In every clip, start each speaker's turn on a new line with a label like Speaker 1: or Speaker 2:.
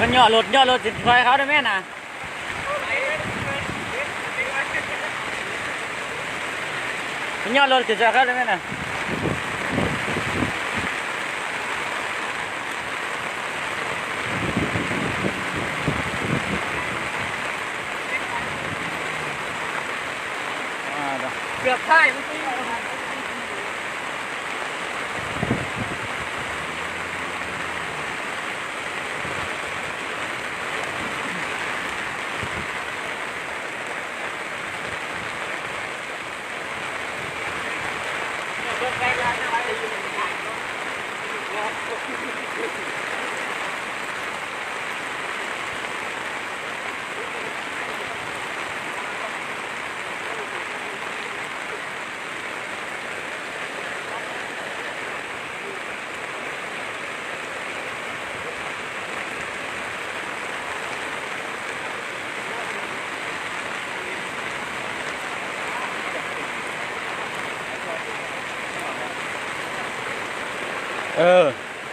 Speaker 1: มันย่อรถจิตคอยเขาได้ไหมน่ะมันย่อรถจิตคอยเขาได้ไหมน่ะ
Speaker 2: เกือบใช่เมื่อกี้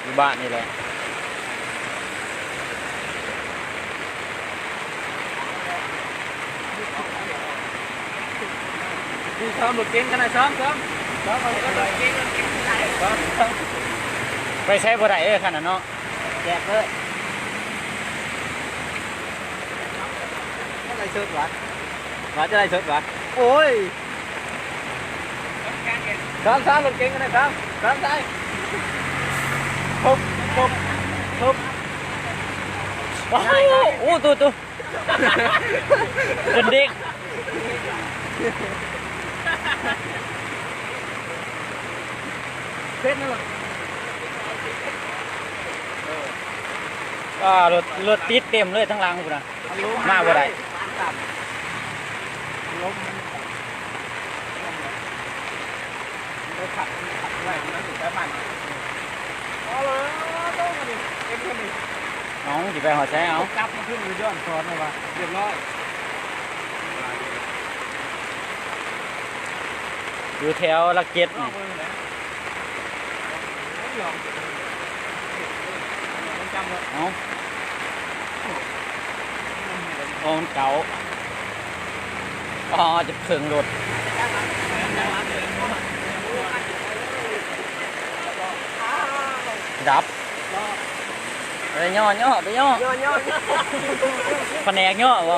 Speaker 1: อยู่บ้านนี่แหละ
Speaker 2: ดูซ้อมรถเก๋งกันนะซ้อมเอารถเก๋งซ้อม
Speaker 1: ไปใช้บ่ได้ขนาดเนาะ
Speaker 2: แจกเลยอะไรเชิดวะจะอะไรเชิดวะโอ้ยซ้อมรถเก๋งกันนะซ้อมได้ทุบ
Speaker 1: ว้าวโอ้ตัวจนเด็ก
Speaker 2: เพชรนั่นแหละ
Speaker 1: รถติดเต็มเลยทั้งหลังพุ่นน่ะมาบ่ได้
Speaker 2: ล้มมันขัดไว้มันถึงจะมันเอาเลยต้องมาดิเอ็มคนนี้
Speaker 1: น้องสิไปหอใช้เอา
Speaker 2: จับมันขึ้นย้อนสอนเลยวะเรียบร้อย
Speaker 1: อยู่แถวละเก็ดนี่เอามันเก่าจะเพิ่งรถดับไปย่อไปย่อแผนกย่อบ่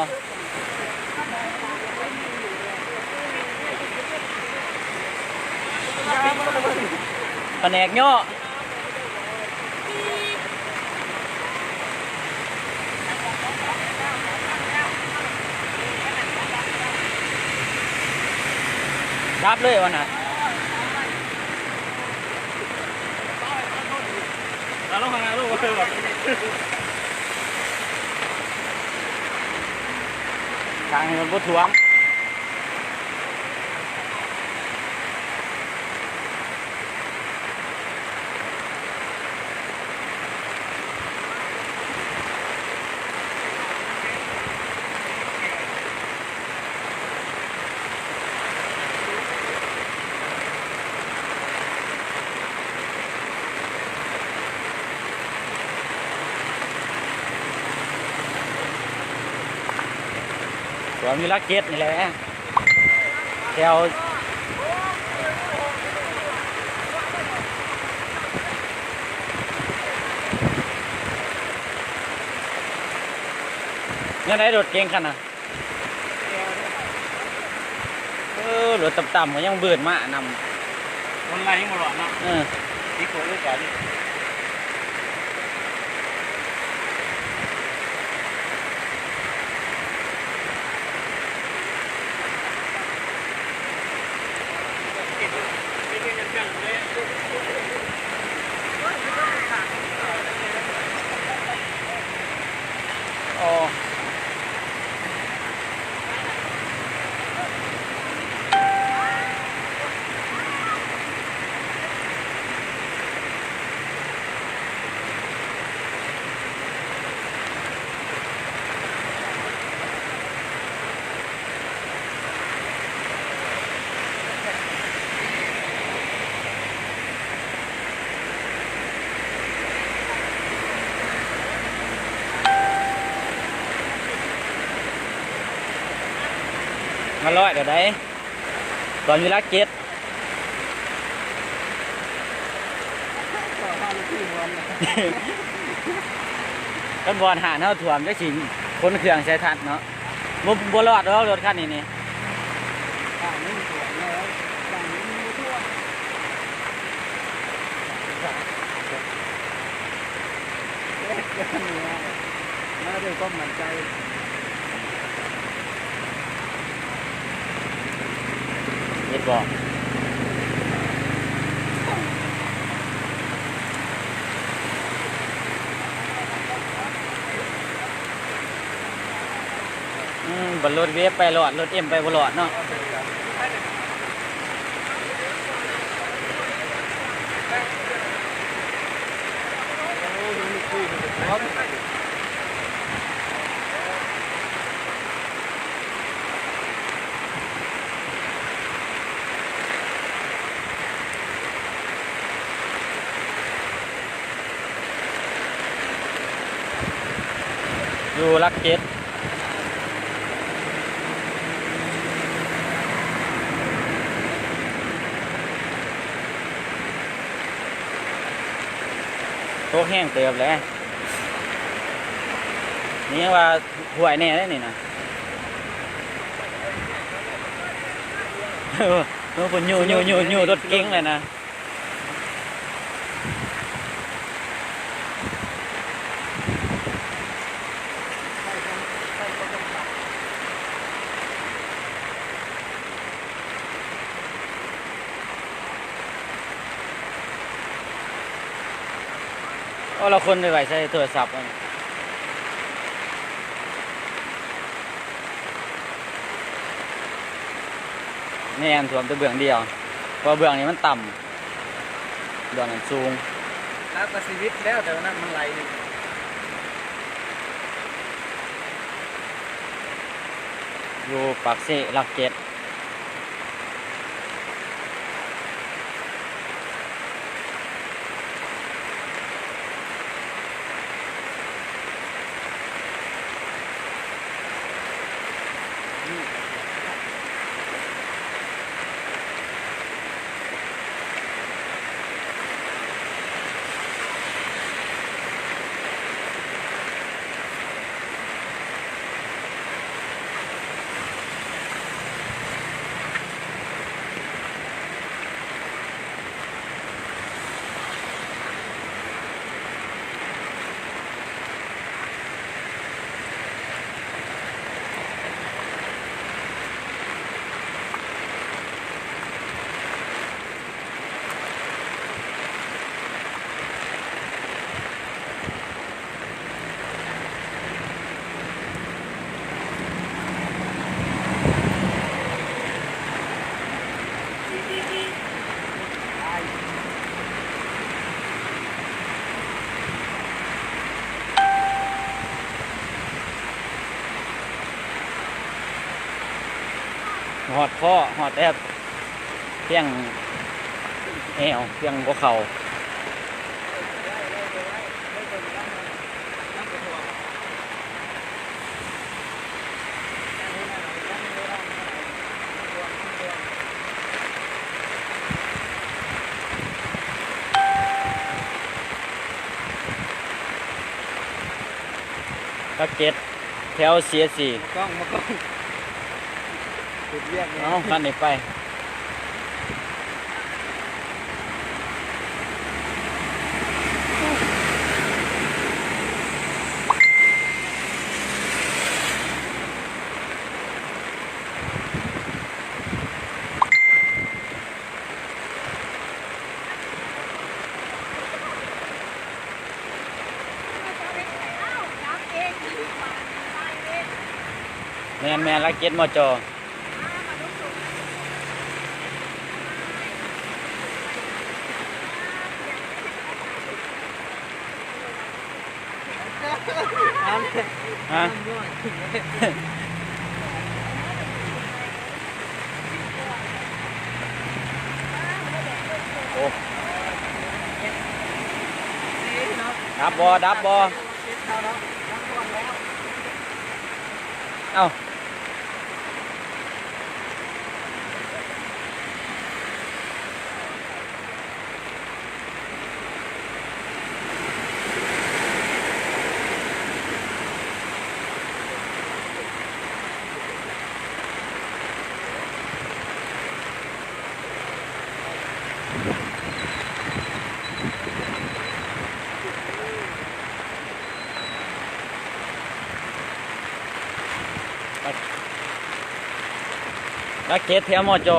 Speaker 1: แผนกย่อดับเลยวันน่ะ
Speaker 2: เราต้องทำงานลูกเธอแบบ
Speaker 1: ทางมันบ่ถ่วงตัวมีลักเก็ตนี่แหละแถวยังไงรถเก่งขนาดรถต่ำๆก็ยังเบิดมาน
Speaker 2: ำวันไรยังมาหลอนเนาะที่โคตรก่อน
Speaker 1: มาร้อยเดี๋ยวได้ตอนอยู่รักเจ็ด กันบอลหาเท่าถ่วมจะชิงคนเครื่องใช้ทัดเนาะบ่รอดแล้วรถคันนี้นี่
Speaker 2: มาด้วยความมั่นใจ
Speaker 1: เฮ็ดบอกบนรถเวฟไปหลอดรถเอ็มไปบ่หลอดเนาะอยู่รักเจ็ดโตแห้งเติบแล้วนี่ว่าห่วยแน่ได้นี่นะนู้นคนอยู่รถเก๋งเลยนะเราคนไปไหวใช้โทรศัพท์นี่อันถ่วมแต่เบื้องเดียวเพราะเบื้องนี้มันต่ำเบื้องนั้นสูง
Speaker 2: แล้วประสิทธิ์แล้วแต่ว่านั้นมันไหล
Speaker 1: อยู่ปากเสรักเจ็ดหอดข้อหอดแอบเพียงแอวเพียงหัวเข่าก็เก็ตแถวเสียสี่
Speaker 2: กล้องมากล้องจุดเรียก
Speaker 1: เอาคันนี้ไปแมนลักเก็ตมอจอฮะโอ้ดับบอเอ้า ลักเก็ตแถวมอจอ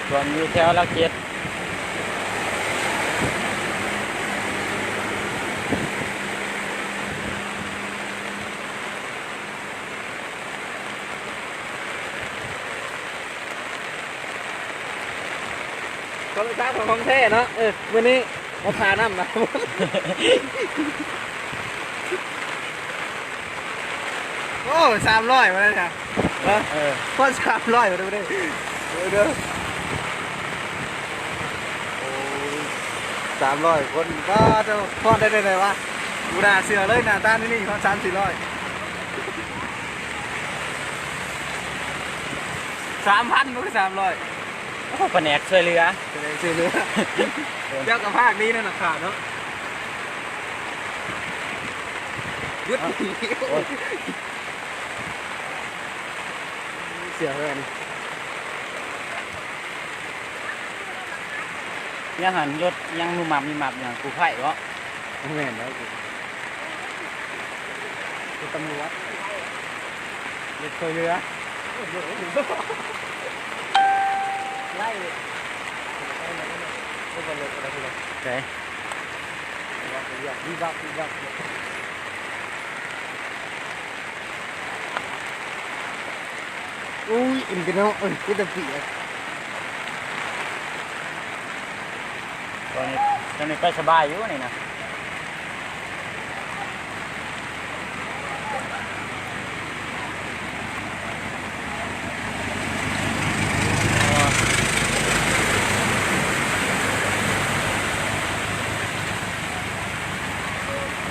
Speaker 1: ส่วนอยู่แถวลักเก็ต
Speaker 2: คนช้างของแท้เนาะวันนี้มาพาน้ำมาโอ้300มาแล้วจ้ะพ่อ300มาดูดิเด้อ300คนก็จะพ่อได้เลยวะกูด่าเสือเลยหน้าตานี่พ่อ300-400 3,000มันก็300
Speaker 1: โอ้แผนกช่วยเหลือ
Speaker 2: ซื้อเรือเจ้ากับภาคนี้นั่นราคาเนาะยุดเสียเลยนี่
Speaker 1: ยังหันรถยังมีหมับอย่างกูไผ่วะ
Speaker 2: แม่นแล้วกูตำรวจเด็กเคยเรือไล่ก็บอลเลยอะไรกูเลย
Speaker 1: ใช่
Speaker 2: วิบักอุ้ยอินกันเนาะกูจะปีก
Speaker 1: ตอนนี้ไปสบายอยู่นี่นะ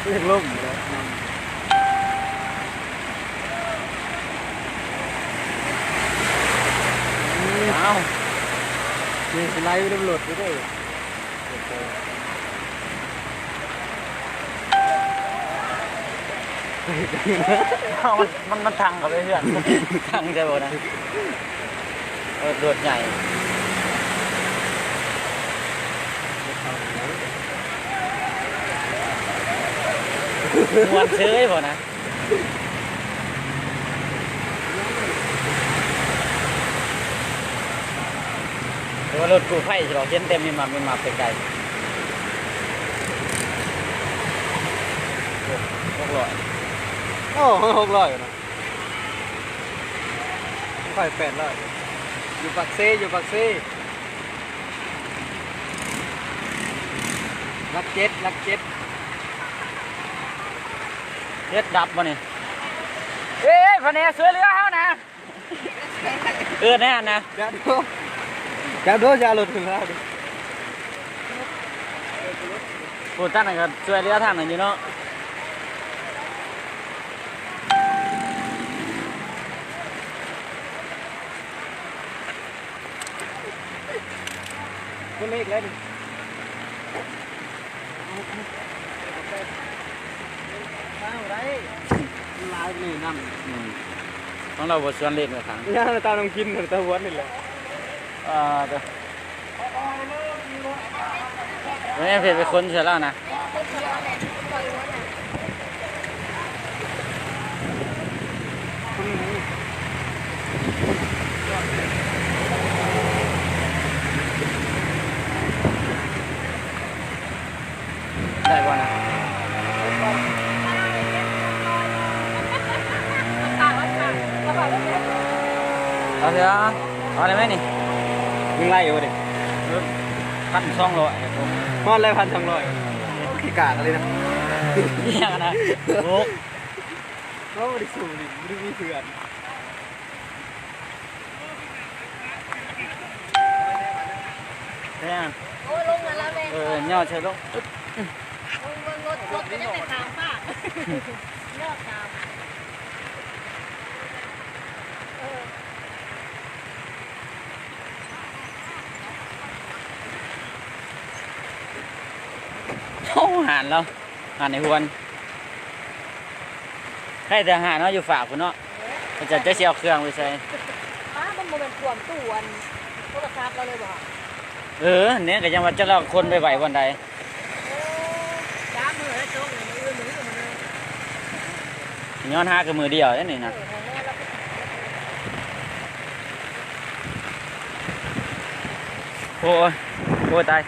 Speaker 2: เรื่องล่มเลย
Speaker 1: เอา
Speaker 2: นี่สไลด์ไม่ได้หลุดไม่ได้
Speaker 1: เอามันทางกับไปเพื่อนทางใช่ป่ะนะโดดใหญ่มวนเชยป่ะนะแต่ว่ารถกูไผ่สิเราเขียนเต็มมีมาไปไกล600
Speaker 2: โอ้600นะค่อย800อยู่ปากเซ่ลักเจ็ด
Speaker 1: เฮ็ดดับบ่นี่เอ้ยพะแนเสือเรือเฮานะแน่นะ
Speaker 2: อย่าดูอย่าหลุดถึงแล้วดิ
Speaker 1: พูดตั้งแต่ก็ช่วยเรือทางนั้นอยู่เนาะ
Speaker 2: ตัวเลขแล้วดิได้ลายนี่นั่น
Speaker 1: ของเราบทชวนเล่นกับขัง
Speaker 2: ย่าตาต้องกินตาวัดนี่แหละ
Speaker 1: เดี๋ยววันนี้เพจไปค้นเสร็จแล้วนะได้ป่ะนะเอาเถอะเอาอะไรไหมนี่
Speaker 2: มึงไล่อยู่ดิ
Speaker 1: 1,200ครับผม
Speaker 2: มอดเลย1,200ขี้กาดอะไรนะ
Speaker 1: เยี่ยงนะโอ้
Speaker 2: ก็ไม่ได้สูงดิไม่ได้มีเถื่อน
Speaker 1: เนี่ย
Speaker 3: โอ้ลงมาแล้วเลย
Speaker 1: ย่อใช่ลง
Speaker 3: รถจะได้ไปตามป้าเลิกตาม
Speaker 1: เขาหันแล้ว หาในหวนให้แต่หาเนาะอยู่ฝากคุณเนาะมันจะเสียเครื่องไปใส่
Speaker 3: ป้ามันโมเป็นขวมตู้อันโทรศัพท์เราเลยบอก
Speaker 1: เนี่ยก็ยังว่าจะเล่าคนไปไหววันใด
Speaker 3: จ้ามือแล้วโจ๊กเลยมือเลย
Speaker 1: ย้อนหากับมือเดียวนั่นนี่นะโอ้ยโอ้ยตาย